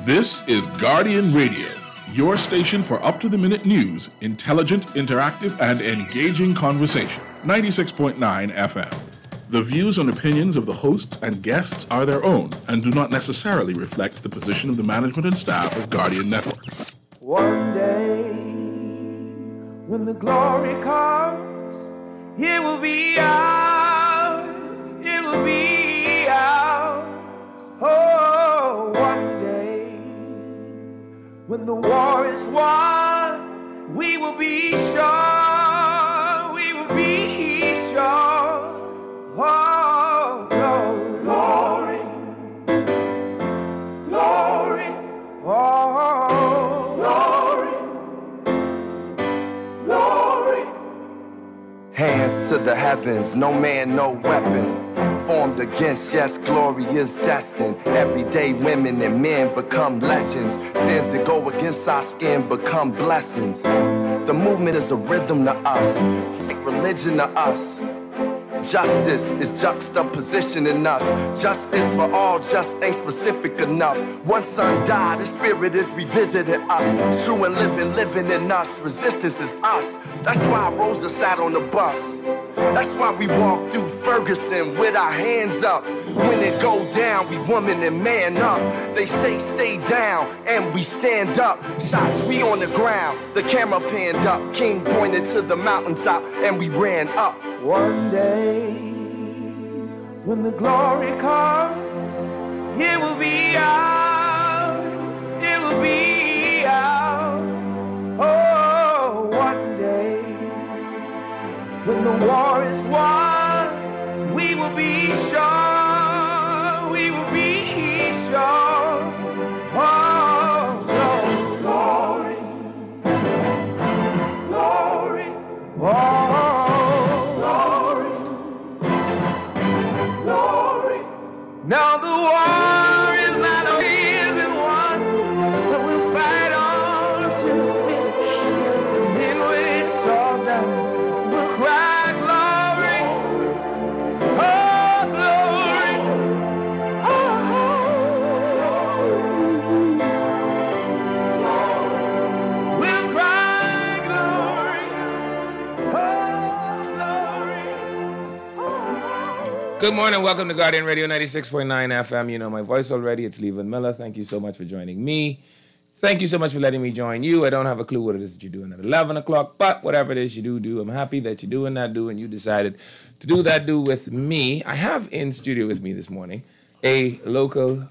This is Guardian Radio, your station for up-to-the-minute news, intelligent, interactive, and engaging conversation. 96.9 FM. The views and opinions of the hosts and guests are their own and do not necessarily reflect the position of the management and staff of Guardian Network. One day, when the glory comes, it will be ours. It will be ours. Oh, one day, when the war is won, we will be sure. We will be sure. Oh, glory, glory, oh, glory. Hands to the heavens, no man, no weapon formed against, yes, glory is destined. Everyday women and men become legends. Sins that go against our skin become blessings. The movement is a rhythm to us, fake religion to us. Justice is juxtapositioning us. Justice for all just ain't specific enough. One son died, his spirit is revisiting us. True and living in us. Resistance is us. That's why Rosa sat on the bus. That's why we walk through Ferguson with our hands up. When it go down, we woman and man up. They say stay down, and we stand up. Shots, we on the ground. The camera panned up. King pointed to the mountaintop, and we ran up. One day, when the glory comes, it will be ours. It will be ours. Oh, one day, when the war is won, we will be sure. We will be sure. Oh, glory, glory, oh. Now the war is not a isn't won, but we'll fight on to the finish. And then when it's all done, we'll cry glory, oh glory, oh. We'll cry glory, oh glory, oh. Good morning, welcome to Guardian Radio 96.9 FM. You know my voice already, it's Leyvon Miller. Thank you so much for joining me. Thank you so much for letting me join you. I don't have a clue what it is that you're doing at 11 o'clock, but whatever it is you do, I'm happy that you're doing that, and you decided to do that with me. I have in studio with me this morning a local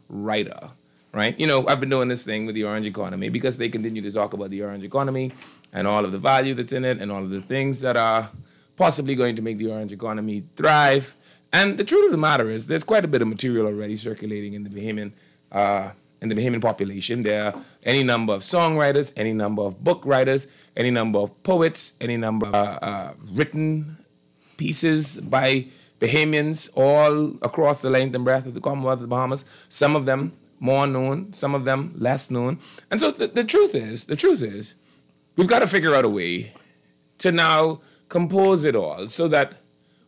writer, right? You know, I've been doing this thing with the orange economy because they continue to talk about the orange economy and all of the value that's in it and all of the things that are possibly going to make the orange economy thrive. And the truth of the matter is there's quite a bit of material already circulating in the Bahamian population. There are any number of songwriters, any number of book writers, any number of poets, any number of written pieces by Bahamians all across the length and breadth of the Commonwealth of the Bahamas. Some of them more known, some of them less known. And so the truth is, we've got to figure out a way to now compose it all so that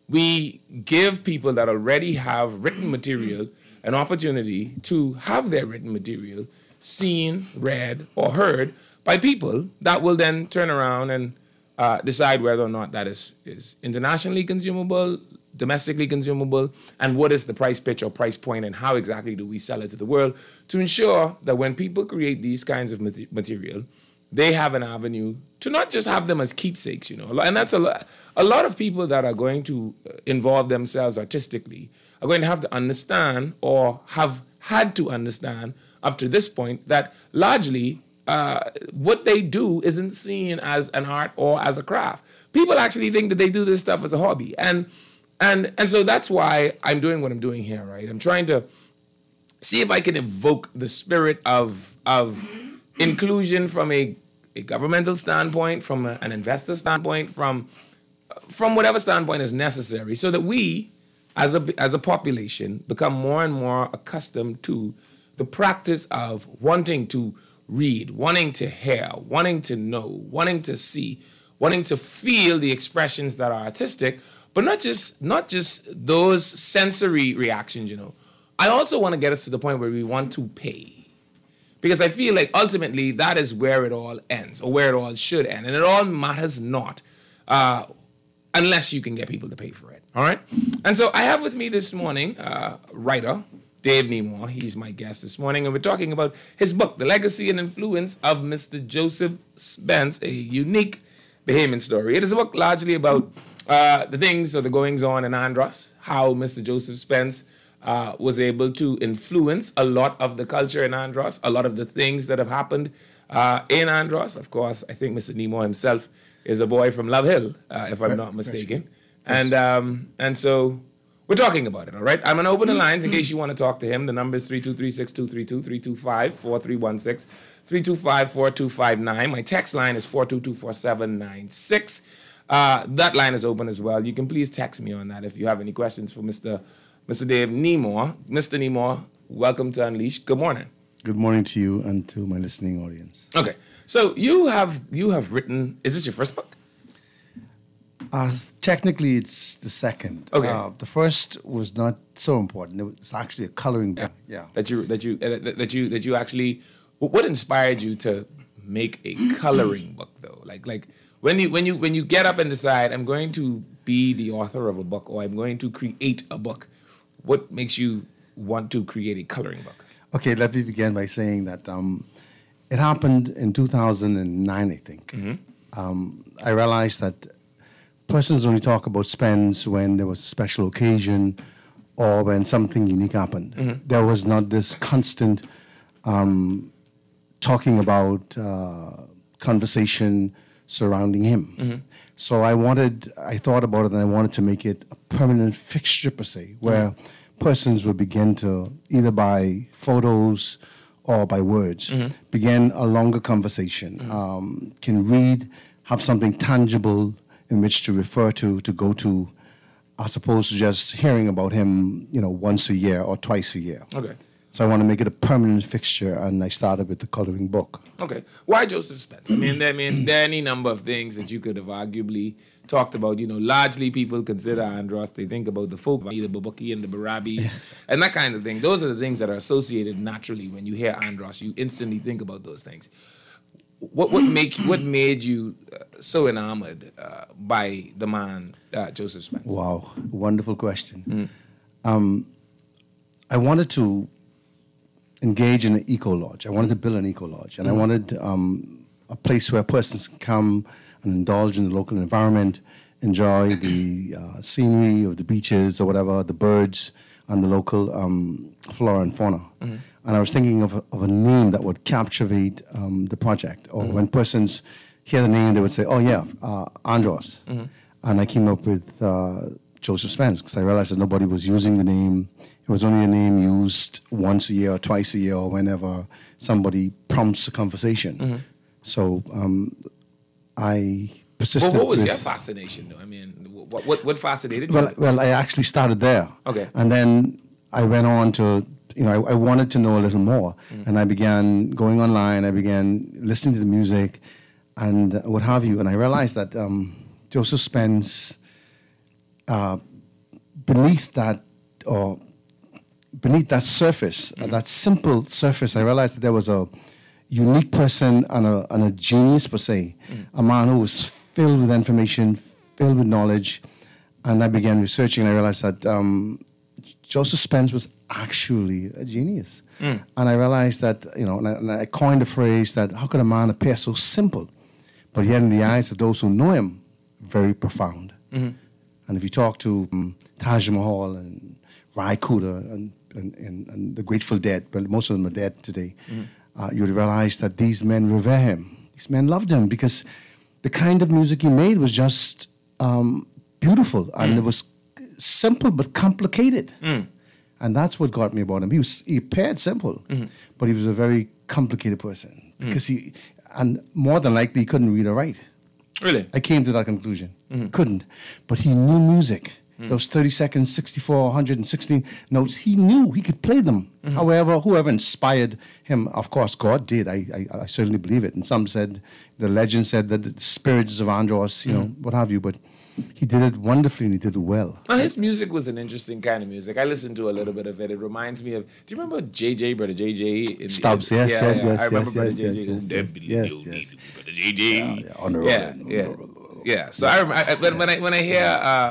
we give people that already have written material an opportunity to have their written material seen, read, or heard by people that will then turn around and decide whether or not that is internationally consumable, domestically consumable, and what is the price pitch or price point, and how exactly do we sell it to the world to ensure that when people create these kinds of material, they have an avenue to not just have them as keepsakes, you know. And that's a lot of people that are going to involve themselves artistically are going to have to understand, or have had to understand up to this point, that largely what they do isn't seen as an art or as a craft. People actually think that they do this stuff as a hobby. And so that's why I'm doing what I'm doing here, right? I'm trying to see if I can evoke the spirit of inclusion from a governmental standpoint, from an investor standpoint, from whatever standpoint is necessary, so that we, as a population, become more and more accustomed to the practice of wanting to read, wanting to hear, wanting to know, wanting to see, wanting to feel the expressions that are artistic, but not just those sensory reactions, you know. I also want to get us to the point where we want to pay. Because I feel like ultimately that is where it all ends, or where it all should end. And it all matters not unless you can get people to pay for it. All right? And so I have with me this morning writer Dave Nemore. He's my guest this morning, and we're talking about his book, The Legacy and Influence of Mr. Joseph Spence, a unique Bahamian story. It is a book largely about the things or the goings on in Andros, how Mr. Joseph Spence was able to influence a lot of the culture in Andros, a lot of the things that have happened in Andros. Of course, I think Mr. Nemore himself is a boy from Love Hill, if I'm not mistaken. And so we're talking about it, all right? I'm going to open the lines in case you want to talk to him. The number is 323-6232, 325-4316, 325-4259. My text line is 422-4796. That line is open as well. You can please text me on that if you have any questions for Mr. Dave Nemore. Mr. Nemore, welcome to Unleash. Good morning. Good morning to you and to my listening audience. Okay, so you have written. Is this your first book? Technically, it's the second. Okay. The first was not so important. It was actually a coloring book. Yeah. That you actually. What inspired you to make a coloring book though? Like when you get up and decide I'm going to be the author of a book or I'm going to create a book, what makes you want to create a coloring book? Okay, let me begin by saying that it happened in 2009, I think. I realized that persons only talk about Spence when there was a special occasion or when something unique happened. There was not this constant talking about conversation surrounding him. So I thought about it and I wanted to make it a permanent fixture per se, where persons would begin to, either by photos or by words, begin a longer conversation, can read, have something tangible in which to refer to go to, as opposed to just hearing about him, once a year or twice a year. Okay. So I want to make it a permanent fixture, and I started with the coloring book. Okay. Why Joseph Spence? I mean, there are any number of things that you could have arguably talked about. Largely people consider Andros, they think about the folk, the Babuki and the Barabi, and that kind of thing. Those are the things that are associated naturally when you hear Andros. You instantly think about those things. What made you so enamored by the man Joseph Spence? Wow, wonderful question. I wanted to engage in an eco-lodge. I wanted to build an eco-lodge, and I wanted a place where persons can come and indulge in the local environment, enjoy the scenery of the beaches or whatever, the birds, and the local flora and fauna. And I was thinking of a name that would captivate the project. Or when persons hear the name, they would say, oh yeah, Andros. And I came up with Joseph Spence because I realized that nobody was using the name. It was only a name used once a year or twice a year or whenever somebody prompts a conversation. So I persisted. Well, what was your fascination, though? I mean, what fascinated you? Well, I actually started there. Okay. And then I went on to, I wanted to know a little more. And I began going online. I began listening to the music and what have you. And I realized that Joseph Spence, beneath that surface, that simple surface, I realized that there was a unique person and a genius per se, a man who was filled with information, filled with knowledge. And I began researching and I realized that Joseph Spence was actually a genius. And I realized that, and I coined the phrase that how could a man appear so simple, but yet in the eyes of those who know him, very profound. And if you talk to Taj Mahal and Rai Kuda and the Grateful Dead, well, most of them are dead today, you would realize that these men revere him. These men loved him because the kind of music he made was just beautiful, and it was simple but complicated. And that's what got me about him. He appeared simple, but he was a very complicated person because and more than likely, he couldn't read or write. Really? I came to that conclusion. Couldn't. But he knew music. Those 30 seconds, 64, 116 notes, he knew he could play them. However, whoever inspired him, of course, God did. I certainly believe it. And some said, the legend said that the spirits of Andros, what have you. But he did it wonderfully and he did it well. Now, his music was an interesting kind of music. I listened to a little bit of it. It reminds me of. Do you remember JJ, Brother JJ? Stubbs, yes. I remember Brother JJ. Yes. Brother JJ. Yeah, on the road. Yeah. So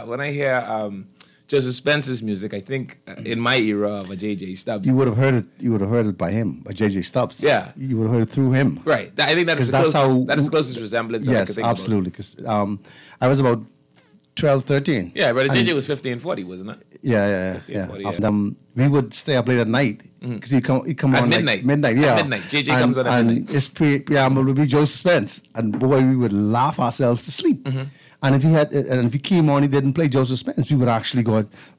when I hear Joseph Spence's music, I think in my era of a JJ Stubbs, you would have heard it. You would have heard it by him, by JJ Stubbs. Yeah, you would have heard it through him. Right. I think that is the closest resemblance. Yes, I could think absolutely. Because I was about 12, 13. Yeah, Brother JJ was 50 and 40, wasn't it? Yeah. 40, And, we would stay up late at night because he come at on midnight. Like midnight. Yeah, at midnight. JJ comes on at midnight. And his preamble would be Joseph Spence, and boy, we would laugh ourselves to sleep. And if he came on, he didn't play Joseph Spence, we would actually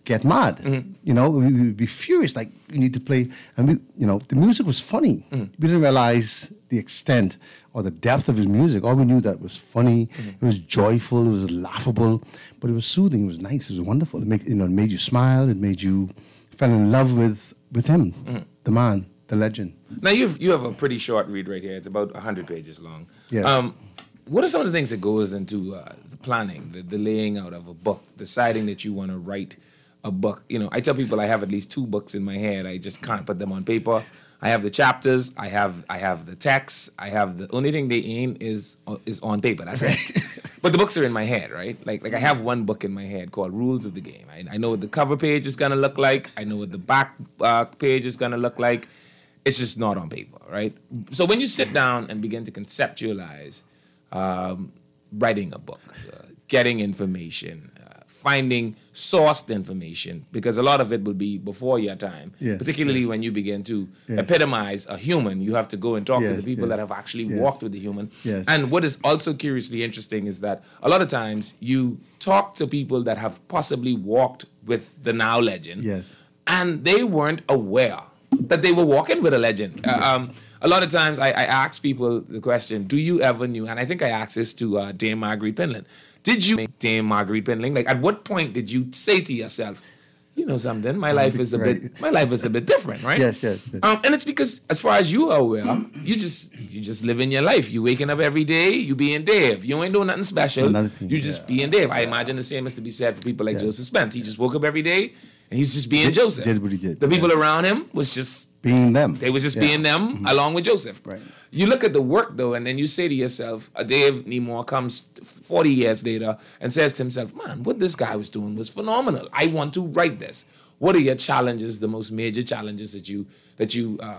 get mad. You know, we would be furious, like we need to play. And the music was funny. We didn't realize the extent or the depth of his music. All we knew that it was funny, it was joyful, it was laughable, but it was soothing. It was nice. It was wonderful. It made you smile. It made you fell in love with him, the man, the legend. Now you have a pretty short read right here. It's about 100 pages long. Yes. What are some of the things that goes into the planning, the laying out of a book, deciding that you want to write a book? You know, I tell people I have at least 2 books in my head. I just can't put them on paper. I have the chapters. I have the text. I have the only thing they ain't is on paper. That's it. But the books are in my head, right? Like I have one book in my head called Rules of the Game. I know what the cover page is gonna look like. I know what the back page is gonna look like. It's just not on paper, right? So when you sit down and begin to conceptualize writing a book, getting information, finding sourced information, because a lot of it will be before your time, particularly when you begin to epitomize a human. You have to go and talk to the people that have actually walked with the human. Yes. And what is also curiously interesting is that a lot of times you talk to people that have possibly walked with the now legend, and they weren't aware that they were walking with a legend. A lot of times I ask people the question, do you ever knew, and I think I asked this to Dame Marguerite Penland, did you make Dame Marguerite Penland? Like, at what point did you say to yourself, you know something, my life is a bit different, right? Yes. And it's because, as far as you are aware, you just living your life. You waking up every day, you being Dave. You ain't doing nothing special. You just being Dave. I imagine the same is to be said for people like Joseph Spence. He just woke up every day and he's just being Joseph. Did what he did. The people around him was just being them. They was just being them along with Joseph. Right. You look at the work though, and then you say to yourself, Dave Nemore comes 40 years later and says to himself, man, what this guy was doing was phenomenal. I want to write this. What are your challenges, the most major challenges that you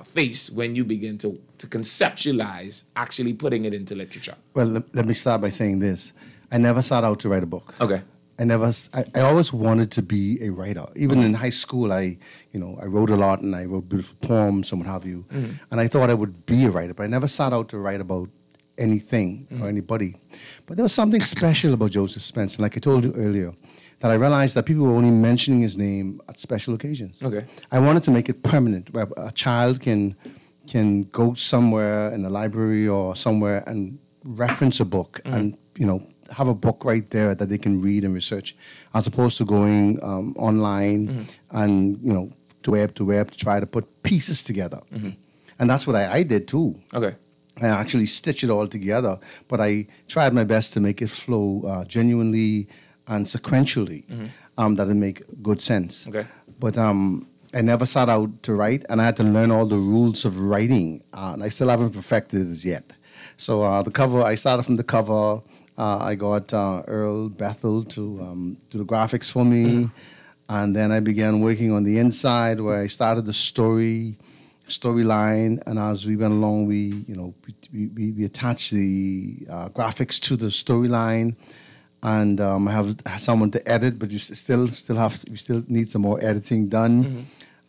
face when you begin to conceptualize actually putting it into literature? Well, let me start by saying this. I never set out to write a book. Okay. I always wanted to be a writer. Even in high school, I wrote a lot and I wrote beautiful poems and what have you. And I thought I would be a writer, but I never set out to write about anything or anybody. But there was something special about Joseph Spence. And like I told you earlier, that I realized that people were only mentioning his name at special occasions. Okay. I wanted to make it permanent, where a child can go somewhere in a library or somewhere and reference a book and, have a book right there that they can read and research, as opposed to going online and, to web to try to put pieces together. And that's what I did too. Okay. I actually stitched it all together, but I tried my best to make it flow genuinely and sequentially, that it make good sense. Okay. But I never set out to write, and I had to learn all the rules of writing, and I still haven't perfected it yet. So the cover, I started from the cover. I got Earl Bethel to do the graphics for me, and then I began working on the inside, where I started the storyline, and as we went along, we attached the graphics to the storyline. And I have someone to edit, but you still need some more editing done.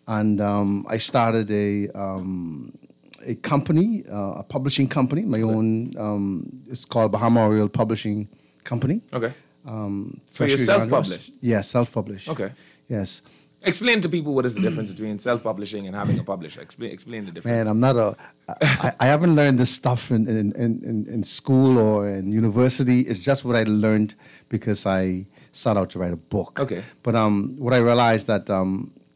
And I started a company, a publishing company, my own. It's called Bahama Oriole Publishing Company. Okay. So you're self-published? Yeah, self-published. Okay. Yes. Explain to people what is the difference between self-publishing and having a publisher. Explain the difference. Man, I'm not I haven't learned this stuff in school or in university. It's just what I learned because I set out to write a book. Okay. But what I realized that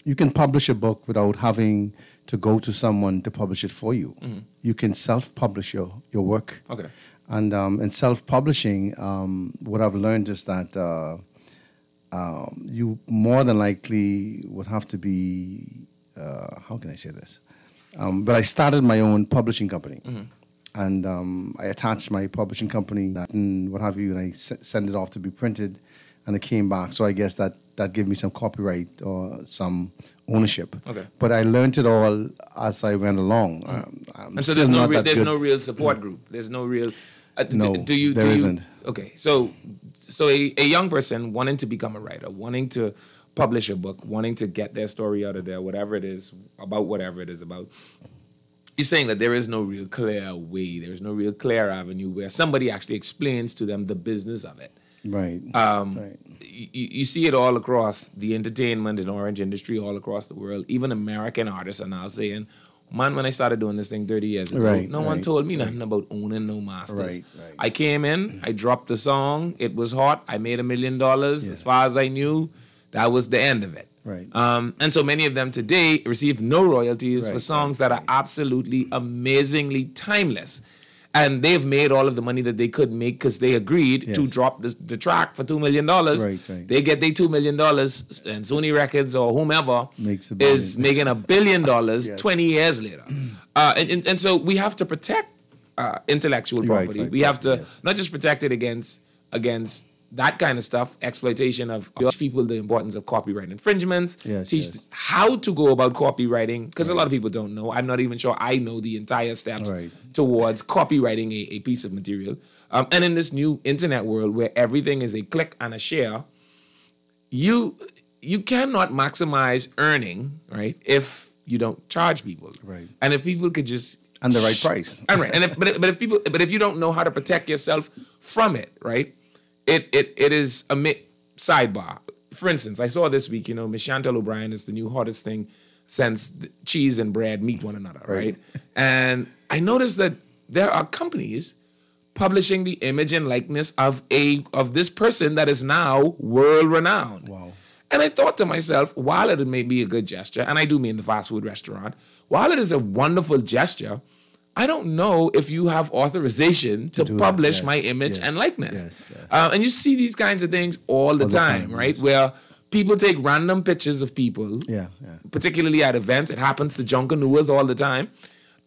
you can publish a book without having to go to someone to publish it for you. You can self-publish your work. Okay. And in self-publishing, what I've learned is that you more than likely would have to be, how can I say this? But I started my own publishing company. And I attached my publishing company and what have you, and I sent it off to be printed, and it came back. So I guess that gave me some copyright or some ownership. Okay. But I learned it all as I went along. And so there's no real support group. There's no real. No, there isn't. Okay, so a young person wanting to become a writer, wanting to publish a book, wanting to get their story out of there, whatever it is about, you're saying that there is no real clear way, there's no real clear avenue where somebody actually explains to them the business of it. Right. Right. You see it all across the entertainment and orange industry, all across the world. Even American artists are now saying, man, when I started doing this thing 30 years ago, no one told me nothing about owning no masters. Right. I came in, I dropped the song, it was hot, I made $1 million. As far as I knew, that was the end of it. Right. And so many of them today receive no royalties for songs that are absolutely amazingly timeless. And they've made all of the money that they could make because they agreed to drop the track for $2 million. Right. They get their $2 million, and Sony Records or whomever is making $1 billion 20 years later. And so we have to protect intellectual property. We have to not just protect it against that kind of stuff, exploitation of teach people the importance of copyright infringements, teach how to go about copywriting, because a lot of people don't know. I'm not even sure I know the entire steps towards copywriting a piece of material. And in this new internet world where everything is a click and a share, you cannot maximize earning, right, if you don't charge people. Right. And if people could just and the right price. And right. And if you don't know how to protect yourself from it, right? It is a sidebar. For instance, I saw this week, Miss Chantal O'Brien is the new hottest thing since cheese and bread meet one another, right? And I noticed that there are companies publishing the image and likeness of this person that is now world renowned. Wow. And I thought to myself, while it may be a good gesture, and I do mean the fast food restaurant, while it is a wonderful gesture, I don't know if you have authorization to publish my image and likeness. And you see these kinds of things all the time, right? Where people take random pictures of people, particularly at events. It happens to Junkanooers all the time.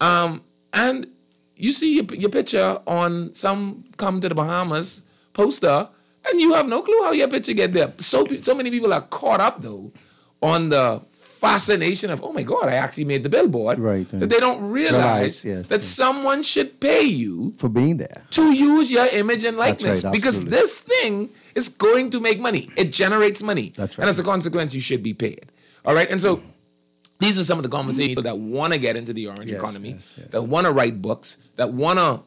And you see your picture on some Come to the Bahamas poster, and you have no clue how your picture get there. So many people are caught up, though, on the fascination of, oh my God, I actually made the billboard, that they don't realize that someone should pay you for being there to use your image and likeness, because this thing is going to make money. It generates money. And as a consequence, you should be paid. All right. And so these are some of the conversations that want to get into the orange economy, that want to write books, that want to,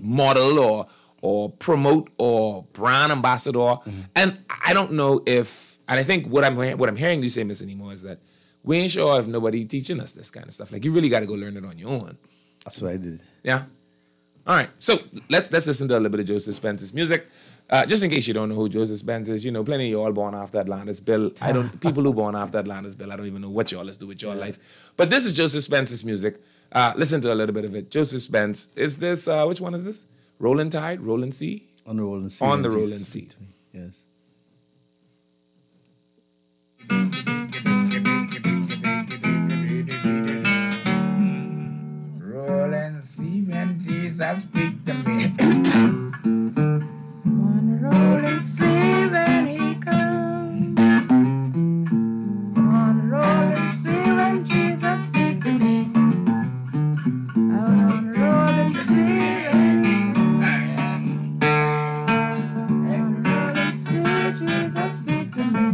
model or promote or brand ambassador. And I don't know if, and I think what I'm hearing you say, Miss Anymore, is that we ain't sure if nobody teaching us this kind of stuff. Like, you really got to go learn it on your own. That's what I did. Yeah. All right. So let's listen to a little bit of Joseph Spence's music. Just in case you don't know who Joseph Spence is, plenty of you all born after Atlantis Bill. People who born after Atlantis Bill, I don't even know what y'all is do with your life. But this is Joseph Spence's music. Listen to a little bit of it. Joseph Spence. Is this, which one is this? Rolling Tide? Rolling Sea? On the Rolling Sea. On the Rolling Sea. Yes. Rolling sea when Jesus speak to me. On the rolling sea when he comes. On the rolling sea when Jesus speak to me. On the rolling sea when he comes. On the rolling sea Jesus speak to me.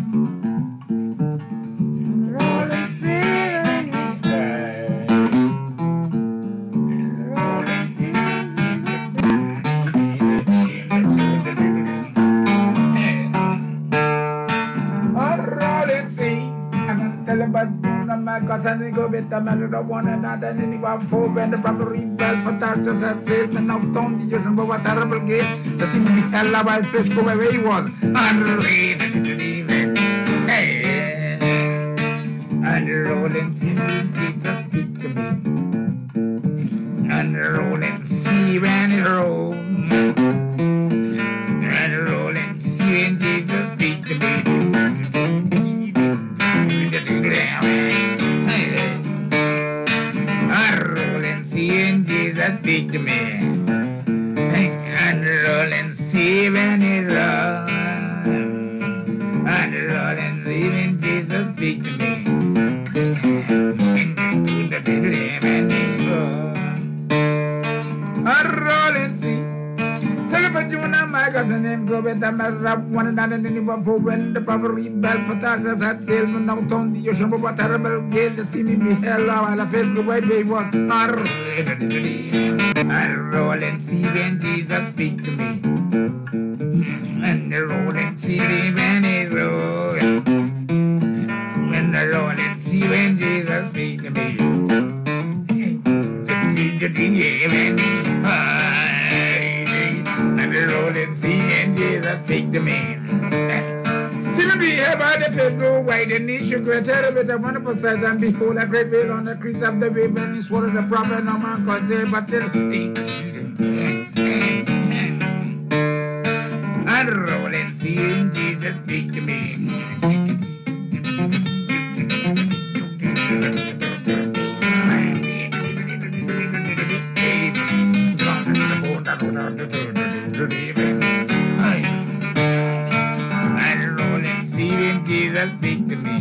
Cause I think of it, the man of one another, and then you have four and the property bells for tartars at safe and out on the ocean, but what terrible gate. The seemed to be hell about Fisco where he was. Unreal, hey, and the rolling sea, Jesus Jesus, speak to me. And rolling sea when it rolls. And rolling sea when Jesus, speak to me. A rolling sea. Tell about you and my cousin and go with the mess up one another and anyone for when the poverty bell for taxes had salesman out on the ocean. But what terrible gale to see me be hell while I face the white wave was a rolling sea when Jesus speak to me. And the rolling sea when it rolls. And the rolling sea when Jesus speak to me. And the rolling sea and Jesus speak to me. See me be here by the face grow white and knee sugar terrible with a wonderful sight and behold a great whale on the crease of the wave and he swallowed the prophet no man cause they but and the rolling sea and Jesus speak to me. And rolling sea when Jesus speak to me.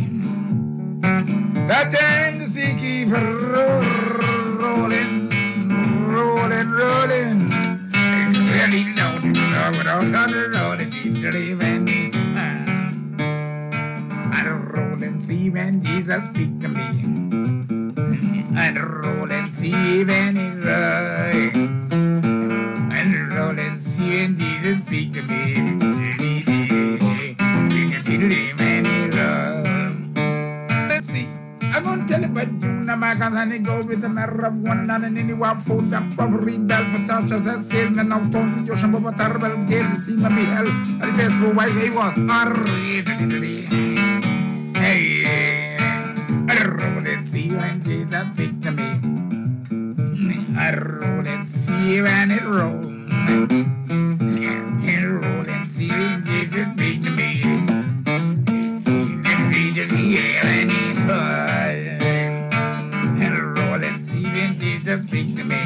That time the sea keep rolling, rolling, rolling. It's really loaded, without the rolling sea driven. And rolling sea when Jesus speak to me. And rolling sea when it's right. And rolling sea when Jesus speak to me. Let's see. I'm gonna tell you about you and my cousin and go with the matter of one another and anyone food that probably bell for touches as salesman out on the ocean but terrible gale to see me hell and the face go white they was hey I roll and see when Jesus speak to me. I roll and see when it rolls. And roll and see when Jesus speak to me. And read it here and he heard. And roll and see when Jesus speak to me.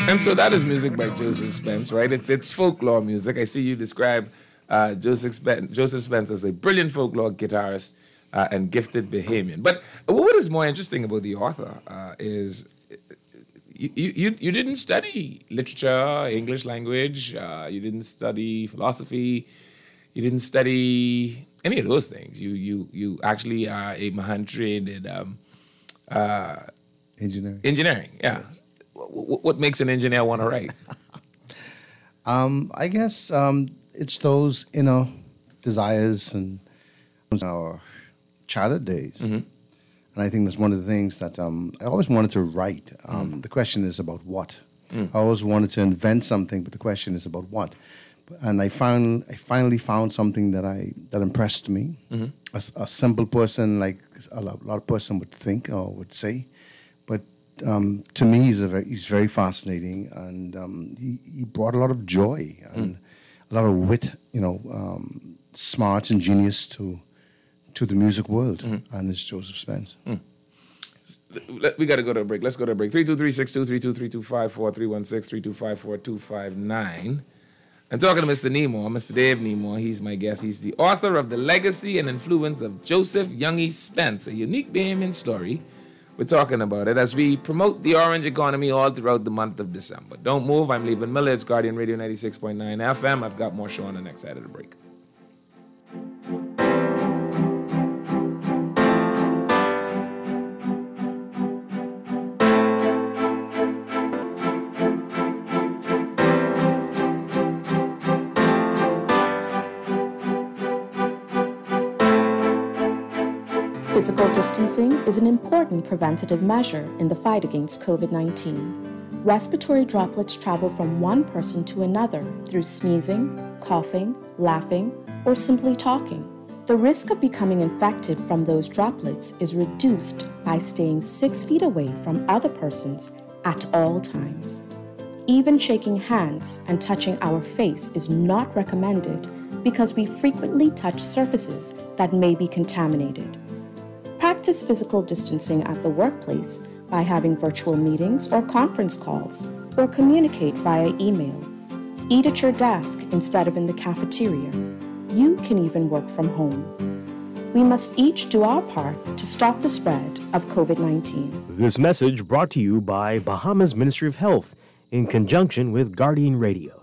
And so that is music by Joseph Spence, right? It's folklore music. I see you describe Joseph Spence as a brilliant folklore guitarist and gifted Bahamian. But what is more interesting about the author is you didn't study literature, English language, you didn't study philosophy, you didn't study any of those things. You actually are a Mahan-trained in engineering, yeah. What makes an engineer want to write? I guess it's those inner desires and our childhood days. Mm-hmm. And I think that's one of the things that I always wanted to write. The question is about what. I always wanted to invent something, but the question is about what. And I finally found something that impressed me. Mm-hmm. A simple person, like a lot of person would think or would say, but to me, he's very fascinating, and he brought a lot of joy and a lot of wit, smarts and genius to the music world, and it's Joseph Spence. We got to go to a break. Let's go to a break. 323-6232, 325-4316, 324-259. I'm talking to Mr. Nemore, Mr. Dave Nemore. He's my guest. He's the author of The Legacy and Influence of Joseph Youngie Spence, a unique Bahamian story. We're talking about it as we promote the orange economy all throughout the month of December. Don't move. I'm Leyvon Miller. It's Guardian Radio 96.9 FM. I've got more show on the next side of the break. Physical distancing is an important preventative measure in the fight against COVID-19. Respiratory droplets travel from one person to another through sneezing, coughing, laughing, or simply talking. The risk of becoming infected from those droplets is reduced by staying 6 feet away from other persons at all times. Even shaking hands and touching our face is not recommended because we frequently touch surfaces that may be contaminated. Practice physical distancing at the workplace by having virtual meetings or conference calls, or communicate via email. Eat at your desk instead of in the cafeteria. You can even work from home. We must each do our part to stop the spread of COVID-19. This message brought to you by Bahamas Ministry of Health in conjunction with Guardian Radio.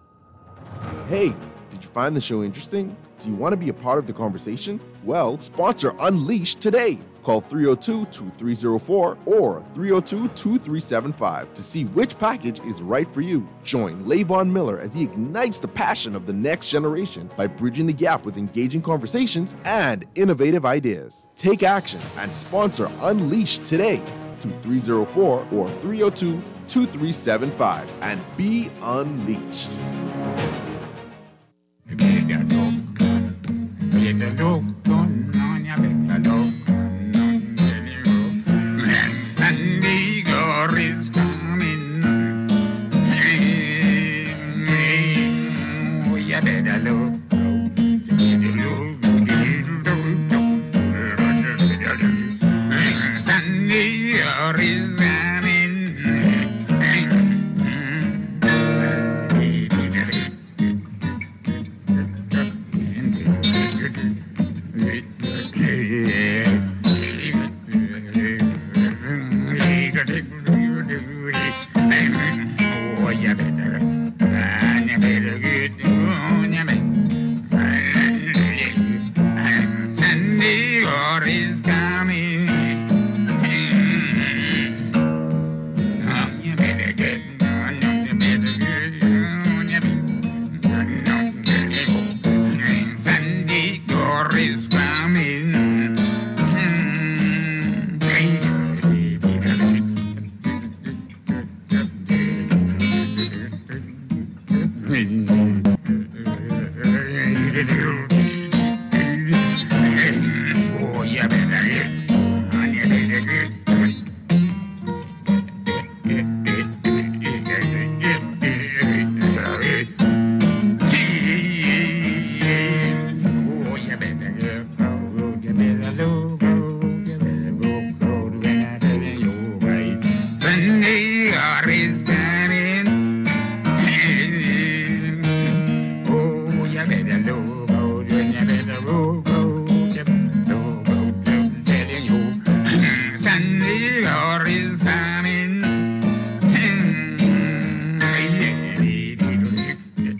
Hey, did you find the show interesting? Do you want to be a part of the conversation? Well, sponsor Unleashed today. Call 302-2304 or 302-2375 to see which package is right for you. Join Leyvon Miller as he ignites the passion of the next generation by bridging the gap with engaging conversations and innovative ideas. Take action and sponsor Unleashed today to 304 or 302-2375 and be unleashed. Sunday girl is coming. Oh, you better look. Sunday girl is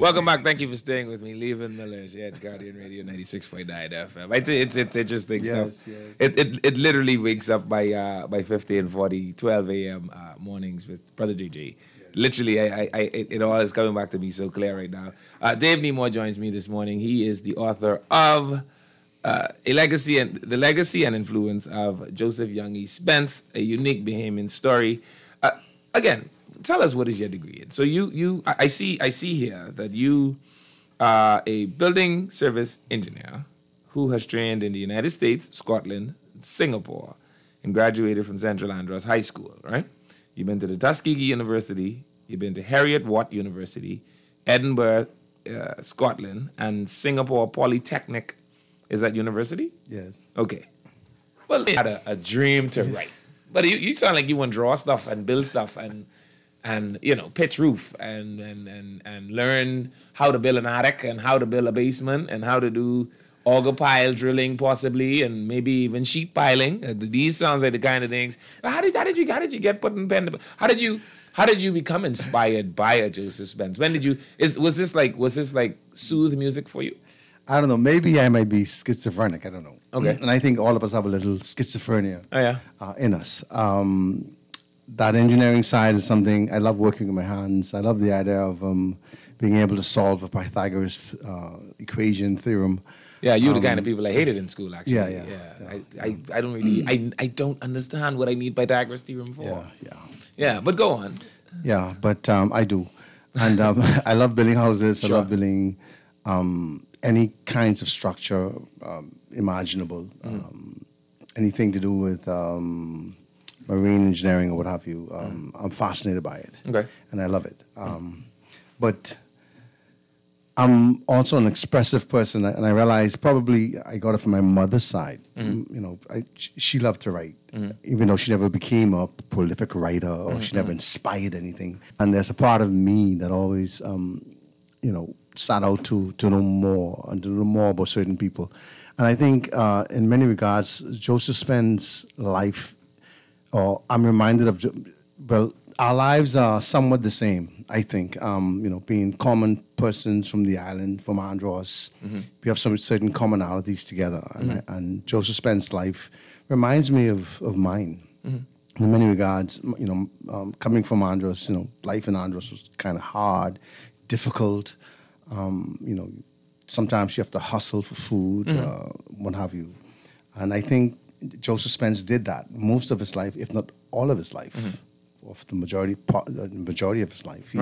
Welcome back. Thank you for staying with me. Leyvon Miller here at Guardian Radio 96.9 FM. It's interesting stuff. Yes. It literally wakes up by 50 and 40, 12 a.m. Mornings with Brother JJ. Yes. Literally, it all is coming back to me so clear right now. Dave Nemore joins me this morning. He is the author of the legacy and influence of Joseph Young E. Spence, a unique Bahamian story. Again, tell us, what is your degree in? So I see here that you are a building service engineer who has trained in the United States, Scotland, Singapore, and graduated from Central Andros High School, right? You've been to the Tuskegee University, you've been to Heriot Watt University, Edinburgh, Scotland, and Singapore Polytechnic. Is that university? Yes. Okay. Well, you had a dream to write. But you sound like you want to draw stuff and build stuff and pitch roof and learn how to build an attic and how to build a basement and how to do auger pile drilling possibly and maybe even sheet piling. These sounds like the kind of things. How did you get put in pen? How did you become inspired by a Joseph Spence? When did you? Was this like soothe music for you? I don't know. Maybe I might be schizophrenic. I don't know. Okay. And I think all of us have a little schizophrenia in us. That engineering side is something I love working with my hands. I love the idea of being able to solve a Pythagoras equation theorem. Yeah, you're the kind of people I hated in school, actually. Yeah. I don't really, I don't understand what I need Pythagoras theorem for. Yeah, but go on. Yeah, but I do. And I love building houses. Sure. I love building any kinds of structure imaginable. Anything to do with marine engineering or what have you. I'm fascinated by it. Okay. And I love it. But I'm also an expressive person, and I realized probably I got it from my mother's side. You know, she loved to write, even though she never became a prolific writer or she never inspired anything. And there's a part of me that always, you know, sat out to know more and to know more about certain people. And I think in many regards, Joseph Spence' life, or I'm reminded of, well, our lives are somewhat the same, I think. You know, being common persons from the island, from Andros, we have some certain commonalities together. And Joseph Spence's life reminds me of mine. In many regards, you know, coming from Andros, you know, life in Andros was kind of hard, difficult. You know, sometimes you have to hustle for food, what have you. And I think Joseph Spence did that most of his life, if not all of his life. Of the majority of his life. He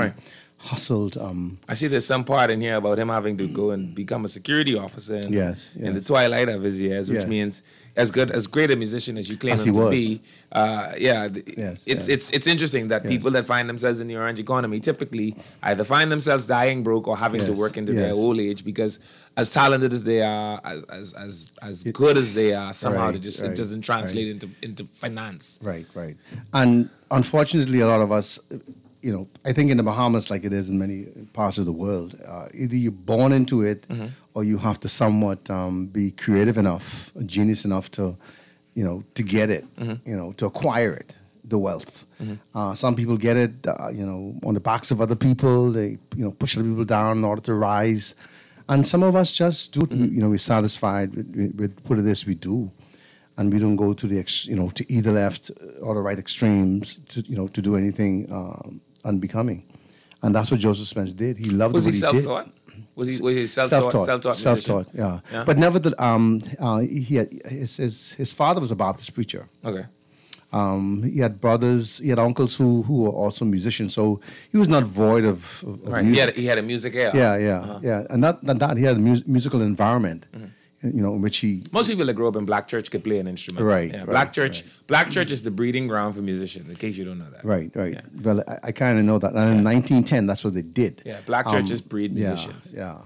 hustled. I see there's some part in here about him having to go and become a security officer in the twilight of his years, which means as great a musician as you claim him to be. It's interesting that people that find themselves in the orange economy typically either find themselves dying broke or having to work into their old age, because as talented as they are, as good as they are, somehow it doesn't translate into finance. Right. And unfortunately, a lot of us, you know, I think in the Bahamas, like it is in many parts of the world, either you're born into it or you have to somewhat be creative enough, genius enough to, you know, to get it, you know, to acquire it, the wealth. Some people get it, you know, on the backs of other people. They, you know, push other people down in order to rise. And some of us just do it. You know, we're satisfied with what it is we do. And we don't go to the, you know, to either left or the right extremes to, you know, to do anything unbecoming. And that's what Joseph Spence did. He loved what he did. Was he self-taught? Was he self-taught? Self-taught, yeah. But never that. He had his father was a Baptist preacher. Okay. He had brothers, he had uncles who were also musicians, so he was not void of music. He had a music ear. Yeah. And not that he had a musical environment. You know, in which he... Most people that grow up in black church could play an instrument. Right. Black church is the breeding ground for musicians, in case you don't know that. Right. Yeah. Well, I kind of know that. And in 1910, that's what they did. Yeah, black churches breed musicians. Yeah.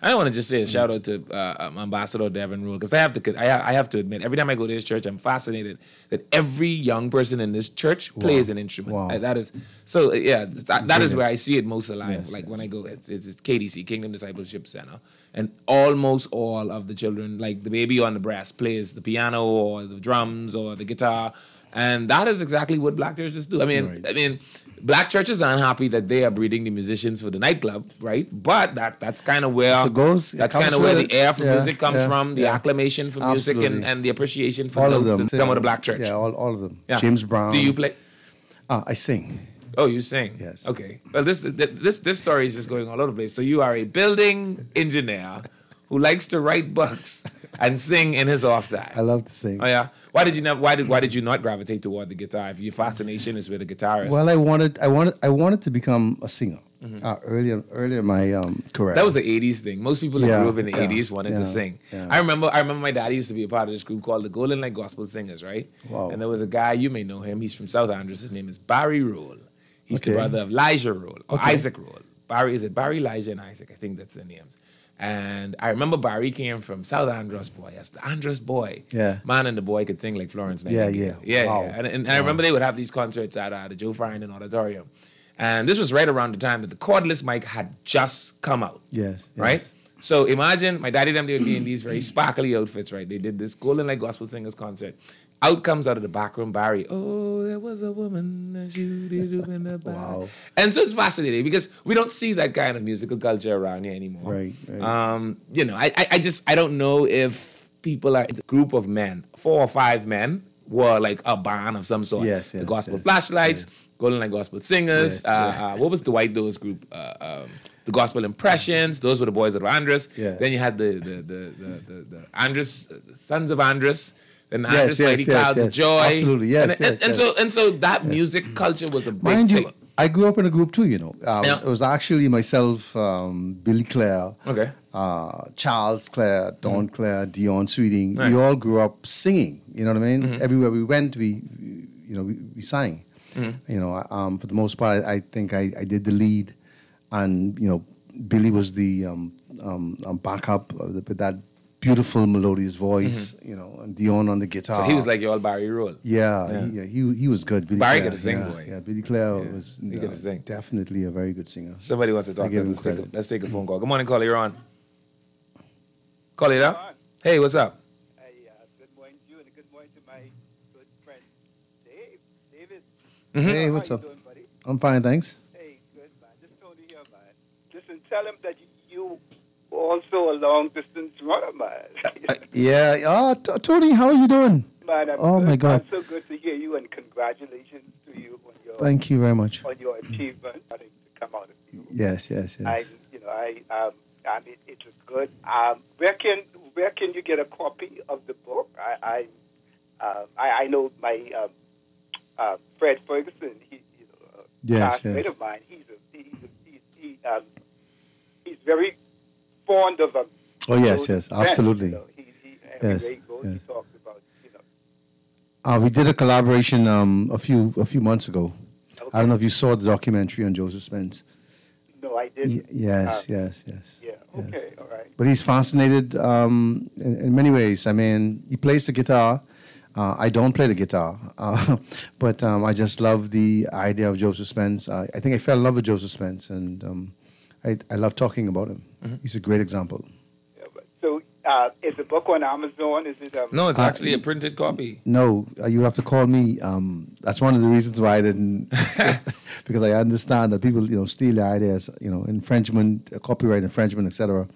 I want to just say a shout out to Ambassador Devin Rule, because I have to admit, every time I go to his church, I'm fascinated that every young person in this church plays an instrument. Wow. That is so. That is where I see it most alive. When I go, it's KDC, Kingdom Discipleship Center, and almost all of the children, like the baby on the breast, plays the piano or the drums or the guitar, and that is exactly what black churches do. I mean. Black churches aren't happy that they are breeding the musicians for the nightclub, right? But that's kind of where that's kind of where the air for music comes from, the acclamation for music and the appreciation for all notes and come with a black church. Yeah, all of them. Yeah. James Brown. Do you play? I sing. Oh, you sing? Yes. Okay. Well, this story is just going all over the place. So you are a building engineer who likes to write books and sing in his off time. I love to sing. Oh yeah. Why did you not gravitate toward the guitar if your fascination is with a guitarist? Well, I wanted to become a singer. Earlier in my career. That was the 80s thing. Most people that grew up in the 80s wanted to sing. Yeah. I remember my daddy used to be a part of this group called the Golden Light Gospel Singers, right? Wow. And there was a guy, you may know him, he's from South Andros. His name is Barry Roll. He's the brother of Elijah Roll, or Isaac Roll. Barry, Elijah, and Isaac? I think that's their names. And I remember Barry came from South Andros boy. Yes, the Andros boy. Yeah. Man and the boy could sing like Florence Nightingale. Yeah. Wow. And I remember they would have these concerts at the Joe Farrington Auditorium. And this was right around the time that the cordless mic had just come out. Yes. Right? So imagine my daddy them, they would be in these very sparkly outfits, right? They did this Golden Light Gospel Singers concert. Out comes out of the back room Barry. Oh, there was a woman that you did in the back. Wow. And so it's fascinating because we don't see that kind of musical culture around here anymore. Right. I don't know if people are a group of men, 4 or 5 men, were like a band of some sort. Yes. The Gospel Flashlights, Golden Light Gospel Singers. What was the White Doors group? The Gospel Impressions. Those were the boys of Andros. Yeah. Then you had the Andros, Sons of Andros. And Andros Mighty Clouds of Joy. Absolutely, yes. And so that music culture was a big Mind thing. you, I grew up in a group too, you know. It was actually myself, Billy Clare, Charles Clare, Don Clare, Dion Sweeting. Right. We all grew up singing, you know what I mean? Everywhere we went, we sang. You know, for the most part, I think I did the lead and, you know, Billy was the backup with that beautiful melodious voice, and Dion on the guitar. So he was like your Barry Roll. Yeah. He was good. Billy Barry Clare, could sing, boy. Yeah, Billy Clare was he could sing. definitely a very good singer. Somebody wants to talk to us. credit. Let's take a phone call. Good morning, caller. You're on. Caller, there? Hey, what's up? Hey, good morning to you, and good morning to my good friend David. Hey, what's up? Doing, buddy? I'm fine, thanks. Hey, good, man. Just Tony here, man. Listen, tell him that you also a long-distance runner, man. Yeah. Oh, Tony, how are you doing? Man, I'm Oh, good. my God. I'm so good to hear you, and congratulations to you on your Thank you very much. on your achievement starting to come out of you. Yes. I mean, it was good. Where can you get a copy of the book? I know my Fred Ferguson. Classmate of mine. He's very fond of them. Oh yes, absolutely. Every day he goes, he talks about we did a collaboration a few months ago. Okay. I don't know if you saw the documentary on Joseph Spence. No, I didn't. Yes. Yeah. Okay. All right. But he's fascinated in many ways. I mean, he plays the guitar. I don't play the guitar, but I just love the idea of Joseph Spence. I think I fell in love with Joseph Spence, and I love talking about him. Mm-hmm. He's a great example. Yeah, so, is the book on Amazon? Is it? No, it's actually a printed copy. No, you have to call me. That's one of the reasons why I didn't, because I understand that people, steal the ideas, infringement, copyright infringement, etc.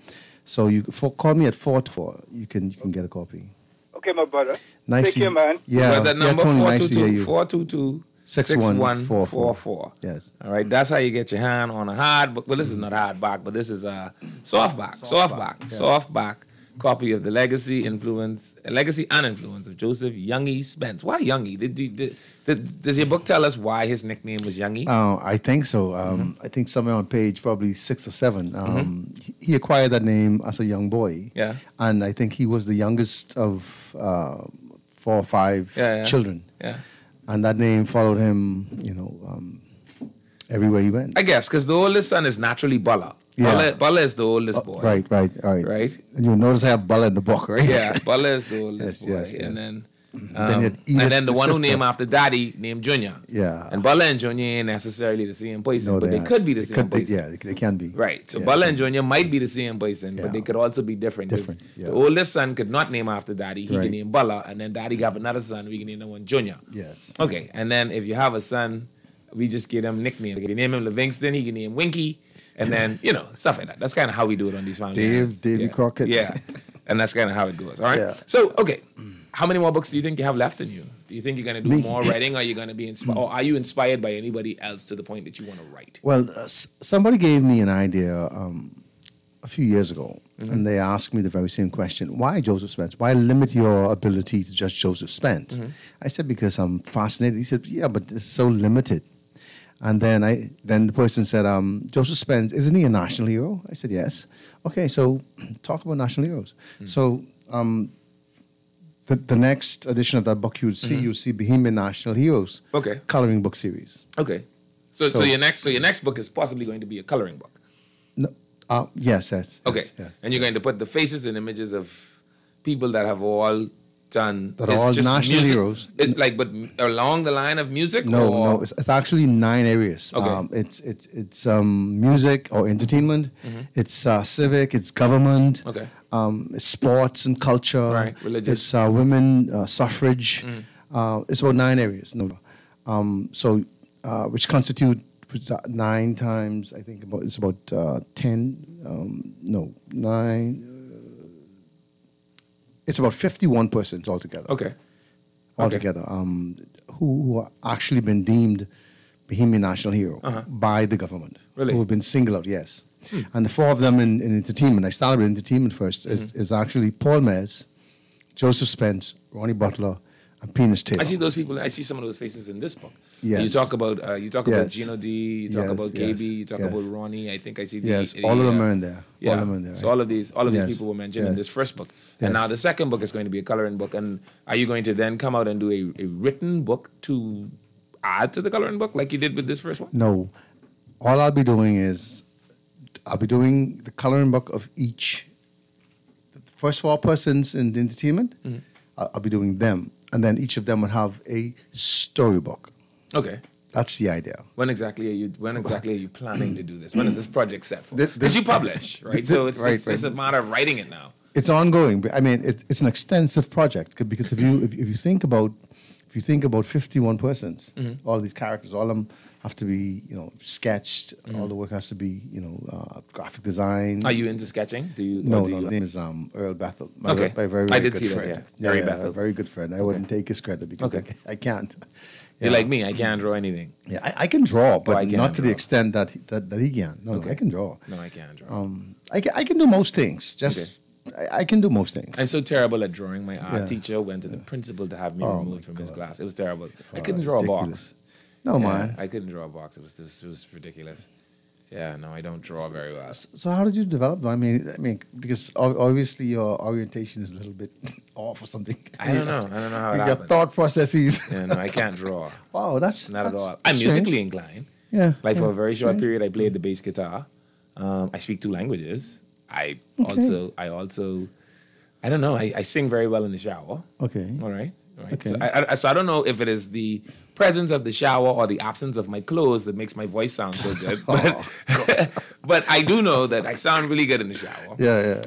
So you call me at 424. You can get a copy. Okay, my brother. Nice. Take care, man. Yeah, Well, that number Tony, nice to hear you. 422-6144. Yes. All right, that's how you get your hand on a hardback. Well, this is not hardback, but this is a softback copy of the Legacy and Influence of Joseph Youngie Spence. Why Youngie? Does your book tell us why his nickname was Youngie? I think so. I think somewhere on page probably 6 or 7. He acquired that name as a young boy. Yeah. And I think he was the youngest of 4 or 5 children. Yeah. And that name followed him, everywhere he went. I guess, because the oldest son is naturally Bala. Yeah. Bala is the oldest boy. Right. Right? And you'll notice I have Bala in the book, right? Yeah, Bala is the oldest boy. Yes. And then... then the one who named after Daddy named Junior. Yeah. And Bala and Junior ain't necessarily the same person, but they could be the same person. They can be. Right. So Bala and Junior might be the same person, but they could also be different. Yeah. The oldest son could not name after Daddy. He can name Bala, and then Daddy got another son. We can name that one Junior. Yes. Okay. And then if you have a son, we just give him nicknames. If you name him Livingston, he can name Winky, and then stuff like that. That's kind of how we do it on these families. Davy Crockett. Yeah. And that's kind of how it goes. All right. Yeah. So okay. How many more books do you think you have left in you? Do you think you're going to do more writing? Or are you going to be inspired? Or are you inspired by anybody else to the point that you want to write? Well, somebody gave me an idea a few years ago, and they asked me the very same question. Why Joseph Spence? Why limit your ability to just Joseph Spence? I said, because I'm fascinated. He said, yeah, but it's so limited. And then the person said, Joseph Spence, isn't he a national hero? I said, yes. Okay, so talk about national heroes. So... The next edition of that book you'll see Bohemian National Heroes. Okay. Coloring book series. Okay. So your next book is possibly going to be a coloring book. No, yes. Okay. Yes. And you're going to put the faces and images of people that have all done. That are all national heroes. But along the line of music. No. It's actually 9 areas. Okay. It's music or entertainment. It's civic. It's government. Okay. It's sports and culture. Right. Religious. It's women suffrage. It's about 9 areas. Which constitute 9 times. I think it's about 10. 9. It's about 51 persons altogether. Okay. Altogether, who actually been deemed Bohemian National Hero by the government. Really? Who have been singled out, yes. And the 4 of them in entertainment, I started with entertainment first, is actually Paul Mayers, Joseph Spence, Ronnie Butler, and Penis Taylor. I see those people. I see some of those faces in this book. Yes. You talk about Yes. Gino D. You talk Yes, about yes, Gaby. You talk yes. about Ronnie. I think I see the Yes, all of them are in there. Yeah. All of them are in there. So all of these Yes. people were mentioned in Yes. this first book. And Yes. now the second book is going to be a coloring book. And are you going to then come out and do a written book to add to the coloring book like you did with this first one? No. All I'll be doing is I'll be doing the coloring book of each. The first 4 persons in the entertainment, I'll be doing them. And then each of them would have a storybook. Okay. That's the idea. When exactly are you planning to do this? When is this project set for? Because you publish, right? So it's a matter of writing it now. It's ongoing. I mean, it's an extensive project because if you think about 51 persons, all these characters, all of them have to be sketched. All the work has to be graphic design. Are you into sketching? No. His name is Earl Bethel. Okay, my very I did good see friend. that. Yeah, Gary Bethel, very good friend. I wouldn't take his credit because I can't. You're like me. I can't draw anything. Yeah, I can draw, but not to draw. the extent that he can. No, I can draw. No, I can't draw. I can do most things. I can do most things. I'm so terrible at drawing. My art teacher went to the principal to have me removed from his class. It was terrible. I couldn't draw a box. No, man. I couldn't draw a box. It was ridiculous. Yeah, no, I don't draw very well. So how did you develop? I mean, because obviously your orientation is a little bit off or something. I don't know how it your happened. thought processes. Yeah, no, I can't draw. Wow, that's not at all. I'm musically inclined. Yeah. Like for a very short period, I played the bass guitar. I speak 2 languages. I also, I don't know. I sing very well in the shower. Okay. All right. Okay. So I don't know if it is the presence of the shower or the absence of my clothes that makes my voice sound so good. But I do know that I sound really good in the shower. Yeah.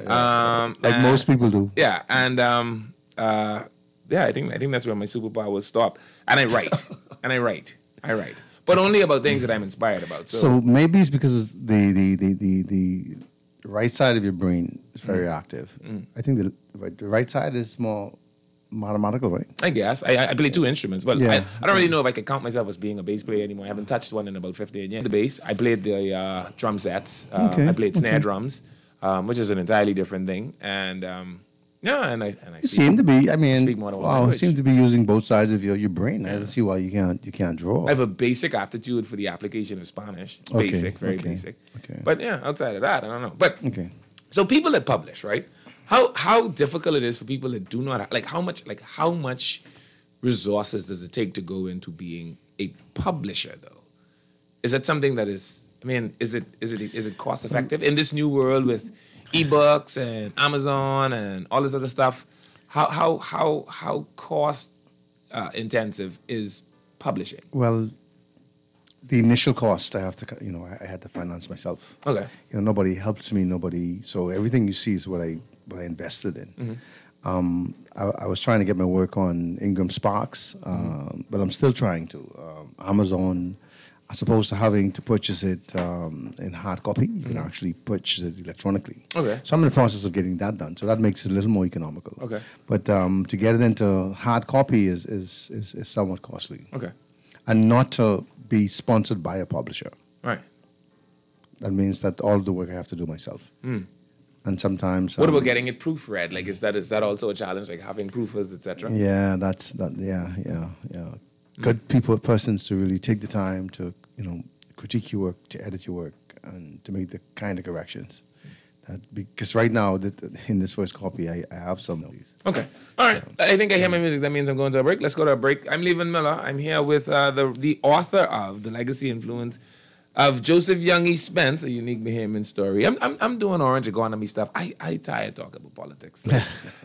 Like most people do. Yeah, and I think that's where my superpower will stop. And I write. But only about things that I'm inspired about. So maybe it's because the right side of your brain is very active. I think the right side is more mathematical, right? I guess. I play 2 instruments. Well, I don't really know if I could count myself as being a bass player anymore. I haven't touched one in about 15 years. The bass, I played the drum sets. I played snare drums, which is an entirely different thing. And and I you seem to be. I mean, speak more than one you language. seem to be using both sides of your brain. I don't see why you can't draw. I have a basic aptitude for the application of Spanish. Basic, very basic. Okay. But outside of that, I don't know. But okay. So people that publish, right? How difficult it is for people that do not how much resources does it take to go into being a publisher though? Is that something that is? I mean, is it cost effective in this new world with ebooks and Amazon and all this other stuff? How cost intensive is publishing? Well, the initial cost I had to finance myself. Okay. Nobody helped me. So everything you see is what I invested in. I was trying to get my work on Ingram Sparks, but I'm still trying to. Amazon, as opposed to having to purchase it in hard copy, you can actually purchase it electronically. Okay. So I'm in the process of getting that done. So that makes it a little more economical. Okay. But to get it into hard copy is somewhat costly. Okay. And not to be sponsored by a publisher. Right. That means that all of the work I have to do myself. And sometimes. What about getting it proofread? Like, is that also a challenge? Like having proofers, etc. Yeah, yeah. Good persons to really take the time to critique your work, to edit your work, and to make the kind of corrections. Because right now, in this first copy, I have some of these. Okay. All right. I think I hear my music. That means I'm going to a break. Let's go to a break. I'm Leyvon Miller. I'm here with the author of The Legacy Influence of Joseph Young E. Spence, A Unique Bahamian Story. I'm doing orange economy stuff. I tired talking about politics. Like,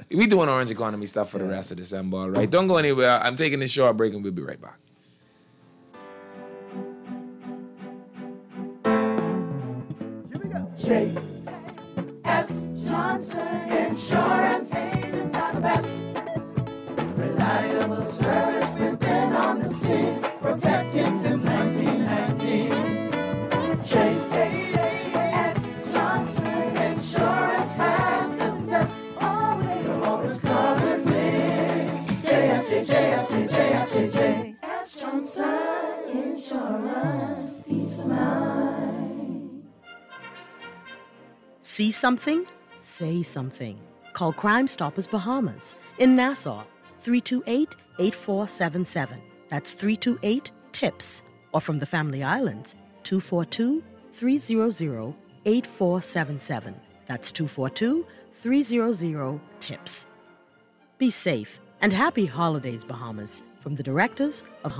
we doing orange economy stuff for the rest of December, all right? Don't go anywhere. I'm taking this short break, and we'll be right back. Here we go. J.S. Johnson Insurance Agents are the best. Reliable service, we've been on the scene, protected since 1919. J.S. Johnson Insurance has the test. You're always covered with J.S. Johnson Insurance. Peace of mind. See something? Say something. Call Crime Stoppers Bahamas in Nassau, 328-8477. That's 328-TIPS. Or from the Family Islands, 242-300-8477. That's 242-300-TIPS. Be safe and happy holidays, Bahamas, from the directors of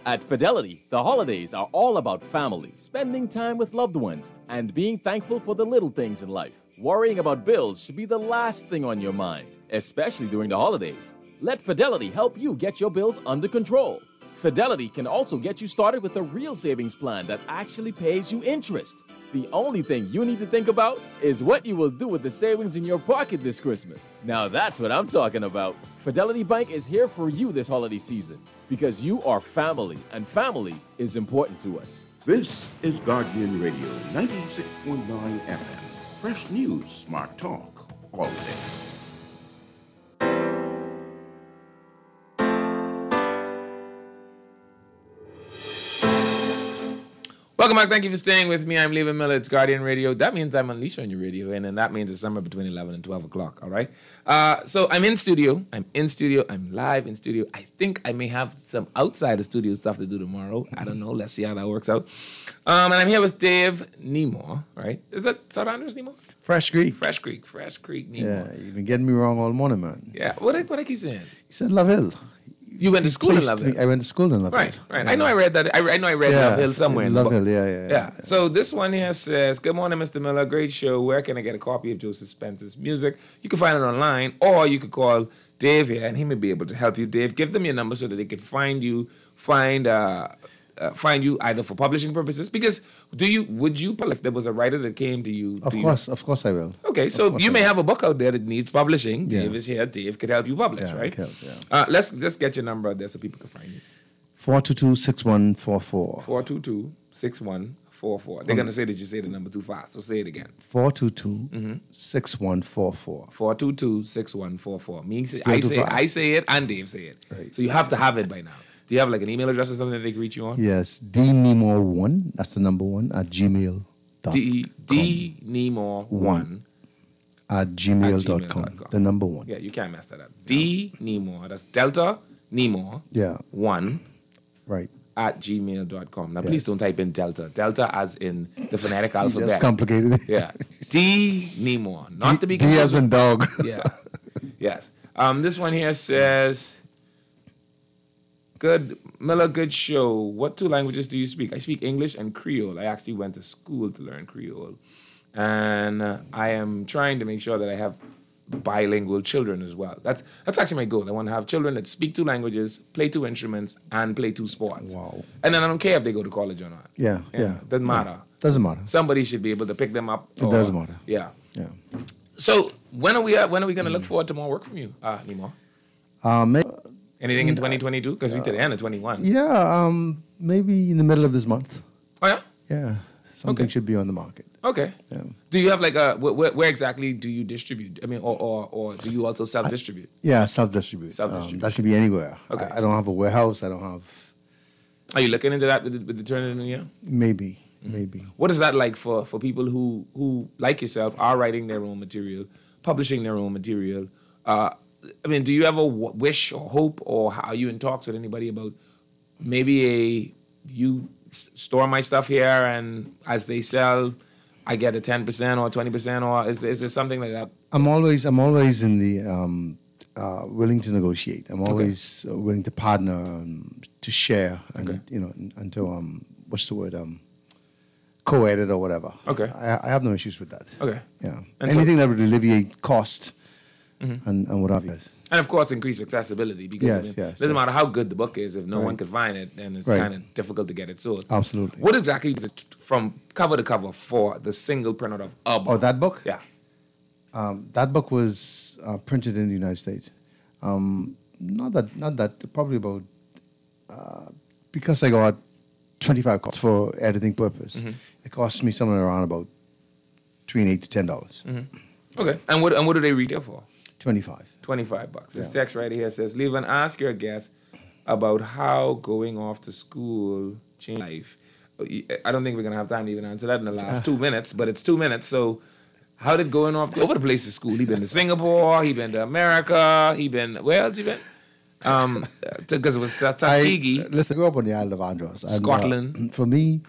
At Fidelity, the holidays are all about family, spending time with loved ones, and being thankful for the little things in life. Worrying about bills should be the last thing on your mind, especially during the holidays. Let Fidelity help you get your bills under control. Fidelity can also get you started with a real savings plan that actually pays you interest. The only thing you need to think about is what you will do with the savings in your pocket this Christmas. Now that's what I'm talking about. Fidelity Bank is here for you this holiday season because you are family, and family is important to us. This is Guardian Radio 96.9 FM. Fresh news, smart talk, all day. Welcome back. Thank you for staying with me. I'm Leyvon Miller. It's Guardian Radio. That means I'm unleashed on your radio, and then that means it's somewhere between 11 and 12 o'clock, all right? So I'm in studio. I'm live in studio. I think I may have some outside the studio stuff to do tomorrow. I don't know. Let's see how that works out. And I'm here with Dave Nemore, right? Is that South Andrews Nemore? Fresh Creek. Fresh Creek Nemore. Yeah, you've been getting me wrong all morning, man. Yeah, what I keep saying? You said Love Hill. You went to school in Love Hill. I went to school in Love Hill. Right. I know I read that. I know I read Love Hill somewhere in the Love book. Hill, yeah. So this one here says, good morning, Mr. Miller. Great show. Where can I get a copy of Joseph Spencer's music? You can find it online, or you could call Dave here, and he may be able to help you. Dave, give them your number so that they can find you either for publishing purposes. Because would you, if there was a writer that came to you? Of course I will. Okay, so you may have a book out there that needs publishing. Dave is here. Dave could help you publish, right? Let's get your number out there so people can find you. 422-6144. 422-6144. They're going to say that you say the number too fast, so say it again. 422-6144. 422-6144. I say it and Dave say it. Right. So you have to have it by now. Do you have like an email address or something that they can reach you on? Yes, dnemore1, that's the number 1, at gmail.com. dnemore1 at gmail.com. The number 1. Yeah, you can't mess that up. dnemore, that's Delta Nemore. Yeah. 1. Right. At gmail.com. Now, please don't type in Delta. Delta as in the phonetic alphabet. That's complicated. Yeah. D Nemore. Not to be confused. D as in dog. Yeah. Yes. This one here says, good show. What 2 languages do you speak? I speak English and Creole. I actually went to school to learn Creole. And I am trying to make sure that I have bilingual children as well. That's actually my goal. I want to have children that speak 2 languages, play 2 instruments, and play 2 sports. Wow. And then I don't care if they go to college or not. Yeah. Doesn't matter. Doesn't matter. Somebody should be able to pick them up. It doesn't matter. Yeah. So when are we going to look forward to more work from you, Nemore? Anything in 2022? Because we're to the end of 21. Yeah, maybe in the middle of this month. Oh, yeah? Yeah. Something should be on the market. Okay. Yeah. Do you have like where exactly do you distribute? I mean, or do you also self-distribute? Yeah, self-distribute. That should be anywhere. Okay. I don't have a warehouse. I don't have... Are you looking into that with the turn of the new year? Maybe. What is that like for people who, like yourself, are writing their own material, publishing their own material? I mean, do you ever wish or hope, or are you in talks with anybody about maybe you store my stuff here and as they sell, I get a 10% or 20%, or is there something like that? I'm always in the willing to negotiate. I'm always willing to partner, to share, and and to what's the word, co-edit or whatever. Okay. I have no issues with that. Okay. Yeah. And anything that would alleviate cost and what have you. And of course, increase accessibility, because it doesn't matter how good the book is, if no one can find it, then it's kind of difficult to get it sold. Absolutely. What exactly is it from cover to cover for the single printout of a book? Oh, that book? Yeah. That book was printed in the United States. Not that, probably about, because I got 25 copies for editing purpose, it cost me somewhere around about between $8 to $10. Okay. And what do they retail for? $25. $25. This text right here says, Leyvon, ask your guest about how going off to school changed life. I don't think we're going to have time to even answer that in the last 2 minutes, but it's 2 minutes. So how did going off over the place to school? He been to Singapore, he been to America, where else he been? Because it was Tuskegee. Listen, I grew up on the island of Andros. Scotland. For me,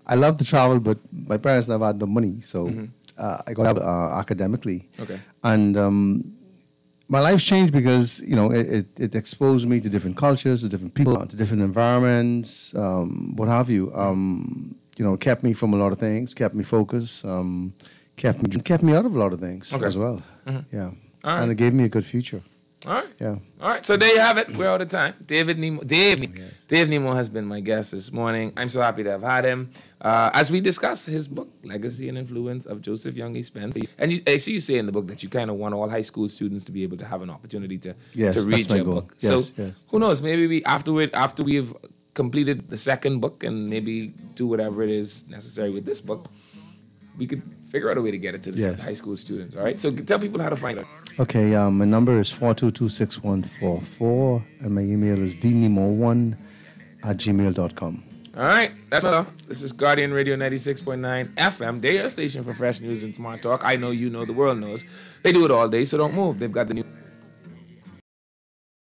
I love to travel, but my parents never had no money, so I got out academically. Okay. And My life's changed because, it exposed me to different cultures, to different people, to different environments, what have you. Kept me from a lot of things, kept me focused, kept me out of a lot of things as well. Mm-hmm. Yeah. All right. And it gave me a good future. All right. Yeah. All right. So there you have it. We're out of time. Dave Nemo has been my guest this morning. I'm so happy to have had him. As we discuss his book, Legacy and Influence of Joseph Young E. Spence. And I see you say in the book that you kind of want all high school students to be able to have an opportunity to read your book. Yes, so who knows? Maybe after we've completed the second book and maybe do whatever it is necessary with this book, we could figure out a way to get it to the high school students. All right. So tell people how to find it. Okay. My number is 422-6144, and my email is dnemo1@gmail.com. All right. That's all. This is Guardian Radio 96.9 FM. They're your station for fresh news and smart talk. I know you know, the world knows. They do it all day, so don't move. They've got the new